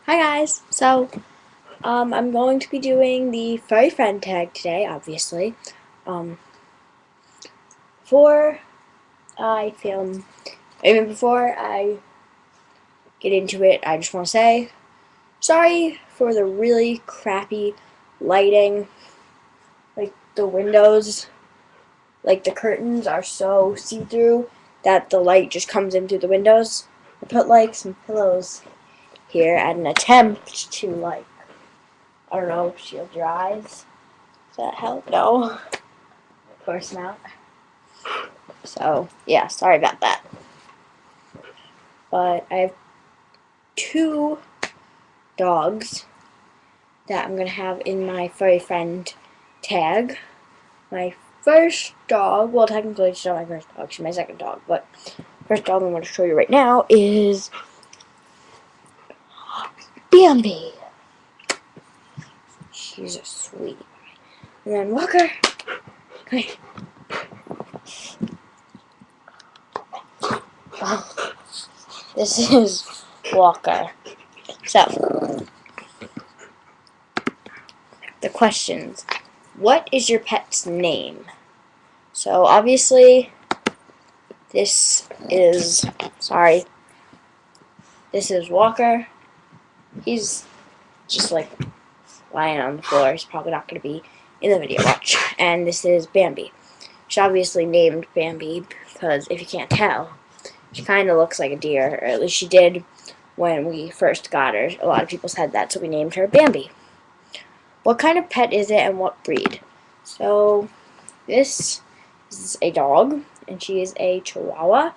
Hi guys. I'm going to be doing the Furry Friend Tag today, obviously. Um, before I film, before I get into it, I just want to say sorry for the really crappy lighting. Like the windows, like the curtains are so see-through that the light just comes in through the windows. I put like some pillows here at an attempt to I don't know, shield your eyes. Does that help? No, of course not. So, yeah, sorry about that. But I have two dogs that I'm going to have in my furry friend tag. My first dog, well, technically she's not my first dog, she's my second dog, but first dog I'm going to show you right now is Bambi. She's a sweetie. And then Walker, come here. Oh, this is Walker. So, the questions. What is your pet's name? So, obviously, this is Walker. He's just like lying on the floor. He's probably not going to be in the video watch. And this is Bambi. She's obviously named Bambi because if you can't tell, she kind of looks like a deer, or at least she did when we first got her. A lot of people said that, so we named her Bambi. What kind of pet is it and what breed? So this is a dog, and she is a Chihuahua.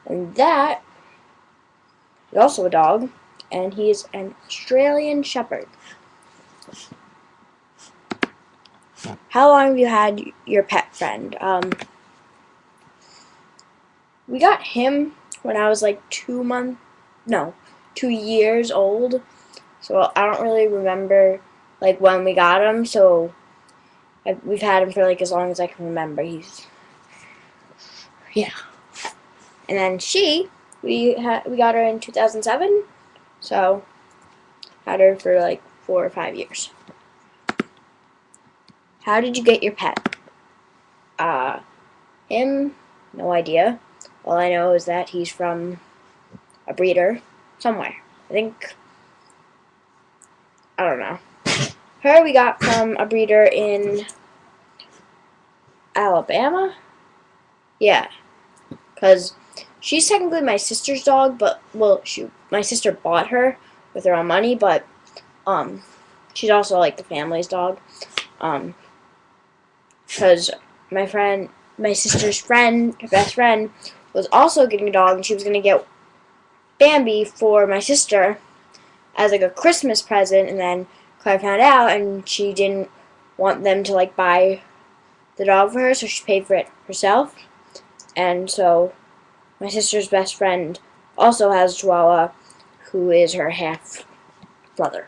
And that is also a dog, and he is an Australian Shepherd. How long have you had your pet friend? We got him when I was like 2 years old. So I don't really remember like when we got him. So we've had him for like as long as I can remember. Yeah. And then we got her in 2007. So had her for like 4 or 5 years. How did you get your pet? Him, no idea. All I know is that he's from a breeder somewhere. I don't know. Her we got from a breeder in Alabama. Yeah, because she's technically my sister's dog, but my sister bought her with her own money, but she's also like the family's dog. Because my sister's friend, her best friend, was also getting a dog, and she was gonna get Bambi for my sister as like a Christmas present, and then Claire found out, and she didn't want them to like buy the dog for her, so she paid for it herself. And so my sister's best friend also has a Chihuahua, who is her half brother.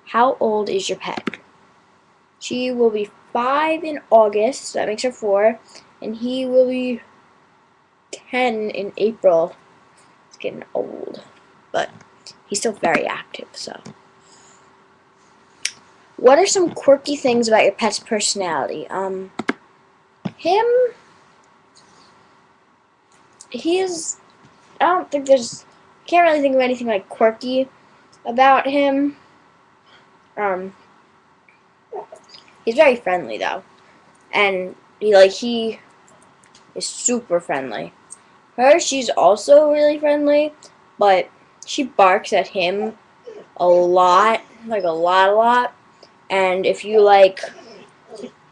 How old is your pet? She will be 5 in August, so that makes her 4, and he will be 10 in April. He's getting old, but he's still very active, so. What are some quirky things about your pet's personality? Him, I don't think can't really think of anything like quirky about him. He's very friendly though, and he is super friendly. She's also really friendly, but she barks at him a lot, like a lot. And if you like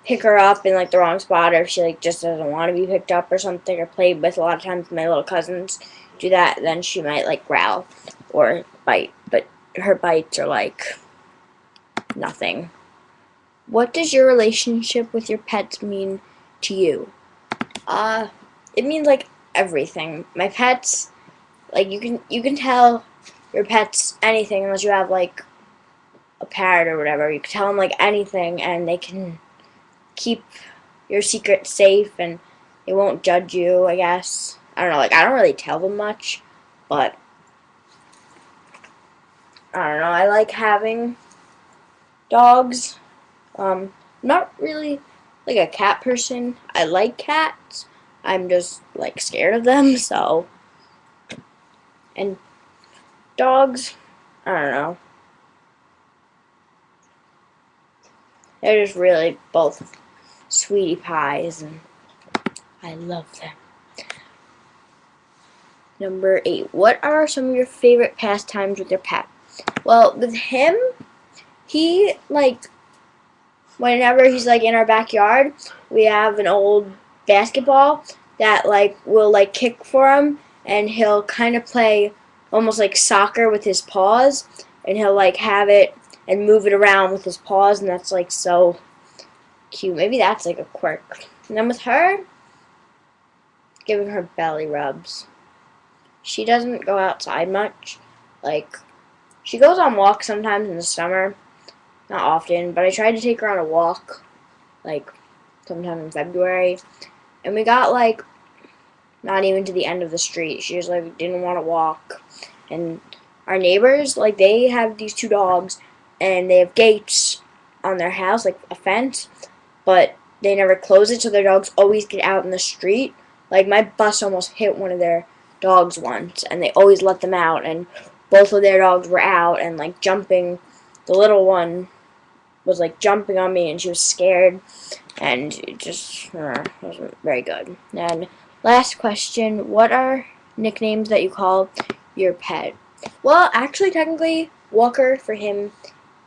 pick her up in like the wrong spot, or if she like just doesn't want to be picked up or something, or played with, a lot of times my little cousins do that, then she might like growl or bite, but her bites are like nothing. What does your relationship with your pets mean to you? It means like everything. My pets, like you can tell your pets anything unless you have like a parrot or whatever. You can tell them like anything, and they can keep your secret safe, and they won't judge you, I guess. I don't know, like I don't really tell them much, but I don't know, I like having dogs. Not really like a cat person. I like cats. I'm just like scared of them, so. And dogs, I don't know. They're just really both sweetie pies, and I love them. Number 8. What are some of your favorite pastimes with your pet? Well, with him, he, like, whenever he's, like, in our backyard, we have an old basketball that, like, we'll, like, kick for him, and he'll kind of play almost like soccer with his paws, and he'll, like, have it and move it around with his paws, and that's, like, so cute. Maybe that's, like, a quirk. And then with her, giving her belly rubs. She doesn't go outside much. Like, she goes on walks sometimes in the summer. Not often, but I tried to take her on a walk, like, sometime in February. And we got, like, not even to the end of the street. She just, like, didn't want to walk. And our neighbors, like, they have these 2 dogs, and they have gates on their house, like a fence, but they never close it, so their dogs always get out in the street. Like, my bus almost hit one of their dogs once, and they always let them out, and both of their dogs were out and, like, jumping. The little one was, like, jumping on me, and she was scared, and it just wasn't very good. And last question, what are nicknames that you call your pet? Well, actually, technically, Walker for him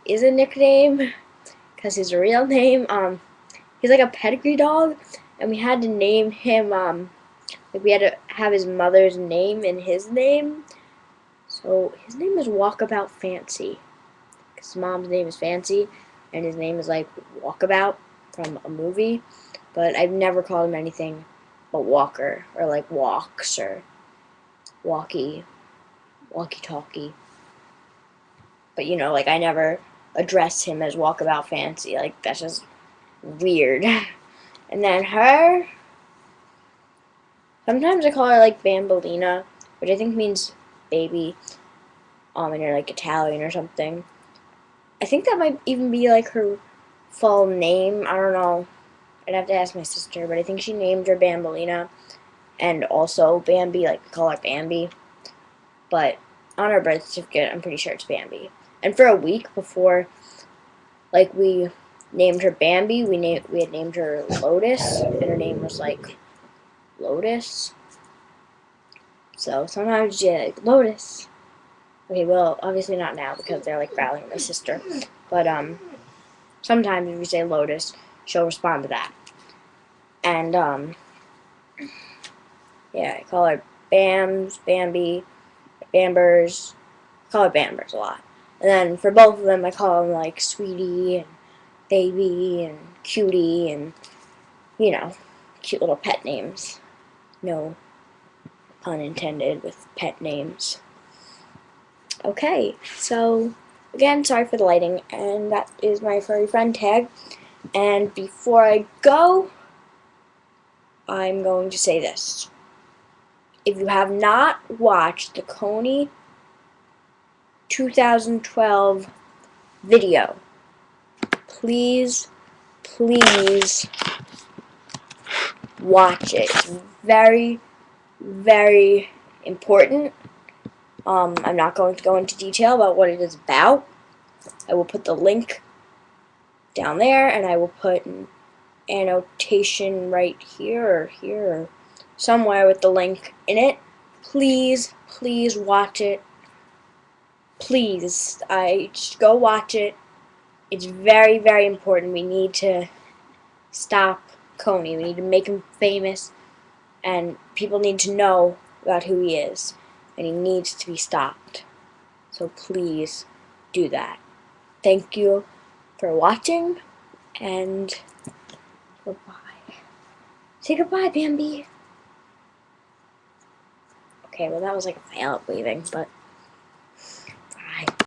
is a nickname, because his real name, he's like a pedigree dog, and we had to name him, like, we had to have his mother's name in his name. So his name is Walkabout Fancy, because his mom's name is Fancy, and his name is like Walkabout from a movie. But I've never called him anything but Walker, or like Walks, or Walkie-talkie. But, you know, like, I never address him as Walkabout Fancy. Like, that's just weird. And then her, sometimes I call her, like, Bambolina, which I think means baby, and you're, like, Italian or something. I think that might even be, like, her full name. I don't know. I'd have to ask my sister, but I think she named her Bambolina, and also Bambi, like, we call her Bambi. But on her birth certificate, I'm pretty sure it's Bambi. And for a week before, like, we named her Bambi, we had named her Lotus, and her name was, like, Lotus. So sometimes, yeah, like, Lotus. Okay, well, obviously not now, because they're, like, battling with my sister. But, sometimes if we say Lotus, she'll respond to that. And, yeah, I call her Bams, Bambi, Bambers. I call her Bambers a lot. And then for both of them, I call them, like, Sweetie and Baby and Cutie and, you know, cute little pet names. No pun intended with pet names. Okay, so, again, sorry for the lighting, and that is my Furry Friend Tag. And before I go, I'm going to say this. If you have not watched the Coney 2012 video, please watch it. It's very, very important. I'm not going to go into detail about what it is about. I will put the link down there, and I will put an annotation right here, or somewhere with the link in it. Please watch it. Please, just go watch it. It's very, very important. We need to stop Coney. We need to make him famous, and people need to know about who he is, and he needs to be stopped. So please do that. Thank you for watching, and goodbye. Say goodbye, Bambi. Okay, well, that was like a fail at leaving, but